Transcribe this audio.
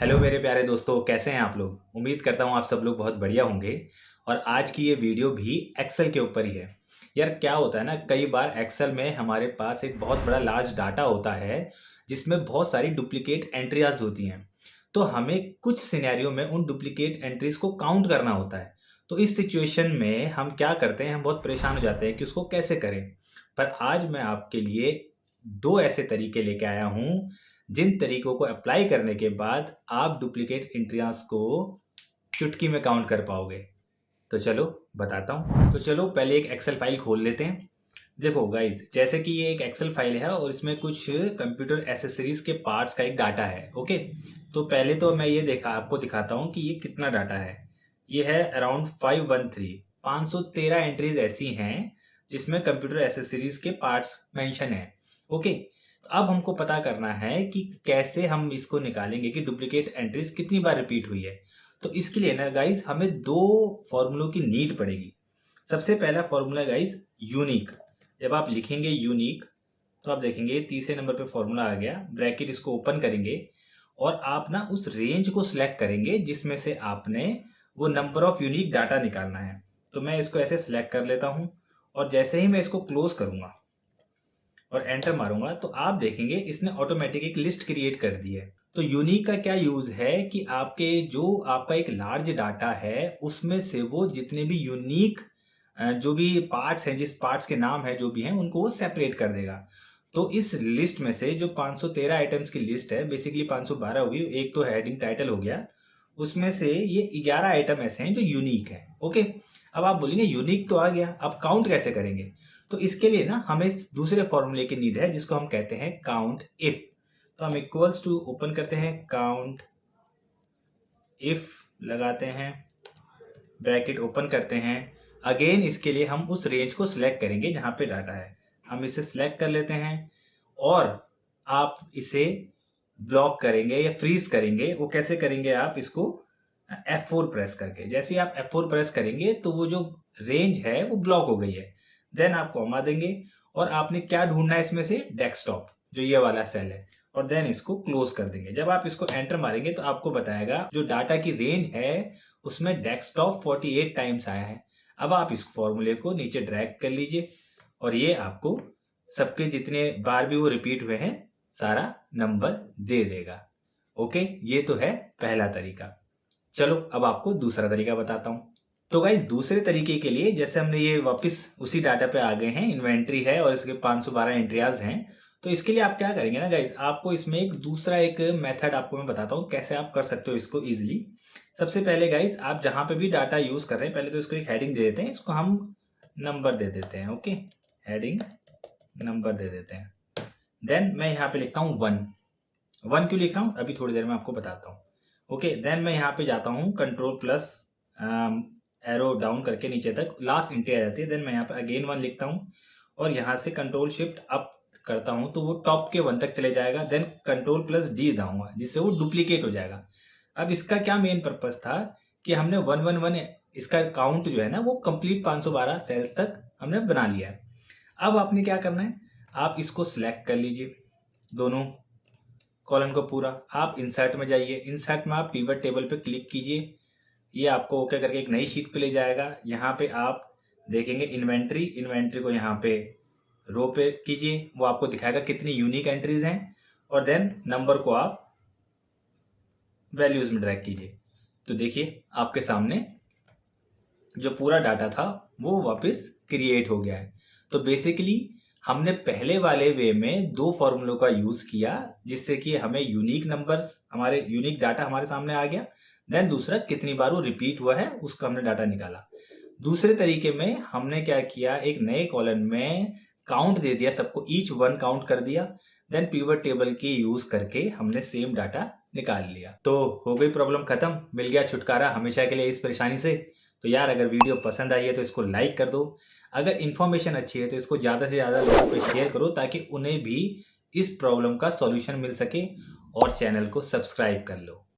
Hello मेरे प्यारे दोस्तों, कैसे हैं आप लोग। उम्मीद करता हूँ आप सब लोग बहुत बढ़िया होंगे। और आज की ये वीडियो भी एक्सेल के ऊपर ही है। यार क्या होता है ना, कई बार एक्सेल में हमारे पास एक बहुत बड़ा लार्ज डाटा होता है जिसमें बहुत सारी डुप्लीकेट एंट्रियाज होती हैं। तो हमें कुछ सिनेरियो में उन डुप्लीकेट एंट्रीज को काउंट करना होता है। तो इस सिचुएशन में हम क्या करते हैं, हम बहुत परेशान हो जाते हैं कि उसको कैसे करें। पर आज मैं आपके लिए दो ऐसे तरीके लेके आया हूँ जिन तरीकों को अप्लाई करने के बाद आप डुप्लीकेट एंट्रियाज को चुटकी में काउंट कर पाओगे। तो चलो बताता हूँ। तो चलो पहले एक एक्सेल फाइल खोल लेते हैं। देखो गाइज, जैसे कि ये एक एक्सेल फाइल है और इसमें कुछ कंप्यूटर एसेसरीज के पार्ट्स का एक डाटा है। ओके, तो पहले तो मैं ये देखा आपको दिखाता हूँ कि ये कितना डाटा है। ये है अराउंड 513 513 एंट्रीज ऐसी हैं जिसमें कंप्यूटर एसेसरीज के पार्ट्स मेंशन है। ओके, तो अब हमको पता करना है कि कैसे हम इसको निकालेंगे कि डुप्लीकेट एंट्रीज कितनी बार रिपीट हुई है। तो इसके लिए ना गाइज हमें दो फॉर्मूलों की नीड पड़ेगी। सबसे पहला फॉर्मूला गाइज यूनिक। जब आप लिखेंगे यूनिक तो आप देखेंगे तीसरे नंबर पे फॉर्मूला आ गया, ब्रैकेट इसको ओपन करेंगे और आप ना उस रेंज को सिलेक्ट करेंगे जिसमें से आपने वो नंबर ऑफ यूनिक डाटा निकालना है। तो मैं इसको ऐसे सिलेक्ट कर लेता हूँ और जैसे ही मैं इसको क्लोज करूंगा और एंटर मारूंगा तो आप देखेंगे इसने ऑटोमेटिक एक लिस्ट क्रिएट कर दी है। तो यूनिक का क्या यूज है कि आपका एक लार्ज डाटा है उसमें से वो जितने भी यूनिक जो भी पार्ट्स हैं, जिस पार्ट्स के नाम है जो भी हैं, उनको वो सेपरेट कर देगा। तो इस लिस्ट में से जो 513 आइटम्स की लिस्ट है, बेसिकली 512 हुई, एक तो हेडिंग टाइटल हो गया, उसमें से ये 11 आइटम ऐसे हैं जो यूनिक है। ओके, अब आप बोलेंगे यूनिक तो आ गया, अब काउंट कैसे करेंगे। तो इसके लिए ना हमें दूसरे फॉर्मूले की नीड है जिसको हम कहते हैं काउंट इफ। तो हम इक्वल्स टू ओपन करते हैं, काउंट इफ लगाते हैं, ब्रैकेट ओपन करते हैं। अगेन इसके लिए हम उस रेंज को सिलेक्ट करेंगे जहां पे डाटा है। हम इसे सिलेक्ट कर लेते हैं और आप इसे ब्लॉक करेंगे या फ्रीज करेंगे। वो कैसे करेंगे, आप इसको F4 प्रेस करके। जैसे ही आप F4 प्रेस करेंगे तो वो जो रेंज है वो ब्लॉक हो गई है। देन आप कॉमा देंगे और आपने क्या ढूंढना है इसमें से, डेस्कटॉप, जो ये वाला सेल है, और देन इसको क्लोज कर देंगे। जब आप इसको एंटर मारेंगे तो आपको बताएगा जो डाटा की रेंज है उसमें डेस्कटॉप 48 टाइम्स आया है। अब आप इस फॉर्मूले को नीचे ड्रैग कर लीजिए और ये आपको सबके जितने बार भी वो रिपीट हुए हैं सारा नंबर दे देगा। ओके, ये तो है पहला तरीका। चलो अब आपको दूसरा तरीका बताता हूँ। तो गाइज दूसरे तरीके के लिए, जैसे हमने ये वापस उसी डाटा पे आ गए हैं, इन्वेंट्री है और इसके 512 एंट्रियाज हैं। तो इसके लिए आप क्या करेंगे ना गाइज, आपको इसमें एक दूसरा एक मेथड आपको मैं बताता हूँ कैसे आप कर सकते हो इसको इजिली। सबसे पहले गाइज आप जहां पे भी डाटा यूज कर रहे हैं, पहले तो इसको एक हेडिंग दे देते हैं, इसको हम नंबर दे देते हैं। ओके, हेडिंग नंबर दे देते हैं। देन मैं यहाँ पे लिखता हूँ 1। 1 क्यों लिख रहा हूँ अभी थोड़ी देर में आपको बताता हूँ। ओके, देन मैं यहाँ पे जाता हूँ कंट्रोल प्लस एरो डाउन करके नीचे तक लास्ट एंट्री आ जाती है। देन मैं यहाँ पे अगेन 1 लिखता हूँ और यहाँ से कंट्रोल शिफ्ट अप करता हूँ तो वो टॉप के 1 तक चले जाएगा। देन कंट्रोल प्लस डी दबाऊंगा जिससे वो डुप्लीकेट हो जाएगा। अब इसका क्या मेन पर्पज था कि हमने 111 इसका काउंट जो है ना वो कंप्लीट 512 सेल्स तक हमने बना लिया है। अब आपने क्या करना है, आप इसको सिलेक्ट कर लीजिए दोनों कॉलम को पूरा। आप इंसर्ट में जाइए, इंसर्ट में आप पिवट टेबल पे क्लिक कीजिए। ये आपको ओके करके एक नई शीट पे ले जाएगा। यहाँ पे आप देखेंगे इन्वेंट्री, इन्वेंट्री को यहाँ पे रो पे कीजिए, वो आपको दिखाएगा कितनी यूनिक एंट्रीज हैं। और देन नंबर को आप वैल्यूज में ड्रैग कीजिए। तो देखिए आपके सामने जो पूरा डाटा था वो वापस क्रिएट हो गया है। तो बेसिकली हमने पहले वाले वे में दो फॉर्मूलों का यूज किया जिससे कि हमें यूनिक नंबर्स, हमारे यूनिक डाटा हमारे सामने आ गया। देन दूसरा कितनी बार वो रिपीट हुआ है उसका हमने डाटा निकाला। दूसरे तरीके में हमने क्या किया, एक नए कॉलम में काउंट दे दिया, सबको ईच 1 काउंट कर दिया। देन पिवट टेबल की यूज करके हमने सेम डाटा निकाल लिया। तो हो गई प्रॉब्लम खत्म, मिल गया छुटकारा हमेशा के लिए इस परेशानी से। तो यार अगर वीडियो पसंद आई है तो इसको लाइक कर दो। अगर इन्फॉर्मेशन अच्छी है तो इसको ज़्यादा से ज़्यादा लोगों को शेयर करो ताकि उन्हें भी इस प्रॉब्लम का सॉल्यूशन मिल सके, और चैनल को सब्सक्राइब कर लो।